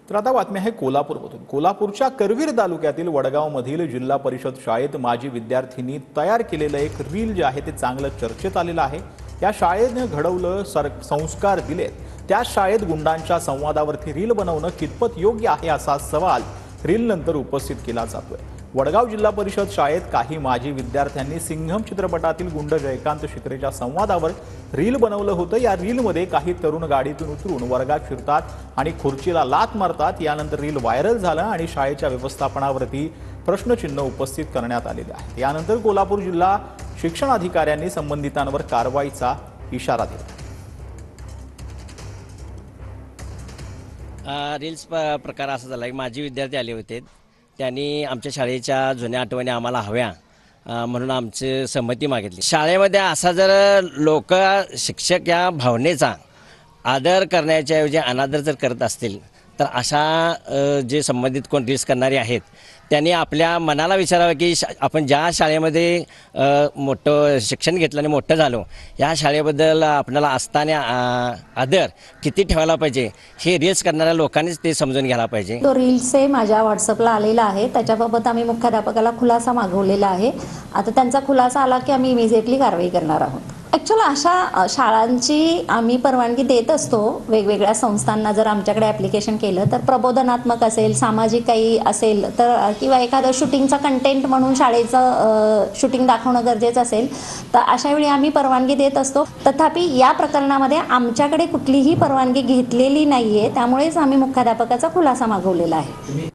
तर आता बातमी आहे कोल्हापूरमधून। कोल्हापूरच्या करवीर तालुक्यातील वडगावमधील जिल्हा परिषद शाळेत माजी विद्यार्थ्यांनी तयार केलेलं एक रील जे आहे ते चांगलं चर्चेत आलेलं आहे। या शाळेने घडवलं संस्कार दिलेत, त्या शाळेत गुंडांच्या संवादावरती रील बनवणं कितपत योग्य आहे असा सवाल रील नंतर उपस्थित केला जातोय। वडगाव जिल्हा परिषद शाळेत काही माजी विद्यार्थ्यांनी सिंघम चित्रपटातील गुंड जयकांत शिकरेच्या संवादावर रील बनवलं होतं। या रीलमध्ये काही तरुण गाडीतून उतरून वर्गात फिरतात आणि खुर्चीला लाथ मारतात। यानंतर रील व्हायरल झालं आणि शाळेच्या व्यवस्थापनावरती प्रश्नचिन्ह उपस्थित करण्यात आलेले आहे। यानंतर कोल्हापूर जिल्हा शिक्षण अधिकाऱ्यांनी संबंधितांवर कारवाईचा इशारा दिला। रील्स प्रकार असा झाला की माजी विद्यार्थी आले होते, त्यांनी आमच्या शाळेच्या जुन्या आठवणी आम्हाला हव्या म्हणून आमची संमती मागितली। शाळेमध्ये असा जर लोक शिक्षक या भावनेचा आदर करण्याच्या ऐवजी अनादर जर करत असतील तर अशा जे संबंधित कोण रील्स करणारे आहेत त्यांनी आपल्या मनाला विचारावं की आपण ज्या शाळेमध्ये मोठं शिक्षण घेतलं आणि मोठं झालो, या शाळेबद्दल आपल्याला असताना आदर किती ठेवायला पाहिजे हे रील्स करणाऱ्या लोकांनीच ते समजून घ्यायला पाहिजे। तो रील्स माझ्या व्हॉट्सअपला आलेला आहे, त्याच्याबाबत आम्ही मुख्याध्यापकाला खुलासा मागवलेला आहे। आता त्यांचा खुलासा आला की आम्ही इमिजिएटली कारवाई करणार आहोत। ॲक्च्युअली अशा शाळांची आम्ही परवानगी देत असतो वेगवेगळ्या संस्थांना। जर आमच्याकडे ॲप्लिकेशन केलं तर प्रबोधनात्मक असेल, सामाजिक काही असेल तर किंवा एखादं शूटिंगचा कंटेंट म्हणून शाळेचं शूटिंग दाखवणं गरजेचं असेल तर अशा वेळी आम्ही परवानगी देत असतो। तथापि या प्रकरणामध्ये आमच्याकडे कुठलीही परवानगी घेतलेली नाही आहे, त्यामुळेच आम्ही मुख्याध्यापकाचा खुलासा मागवलेला आहे।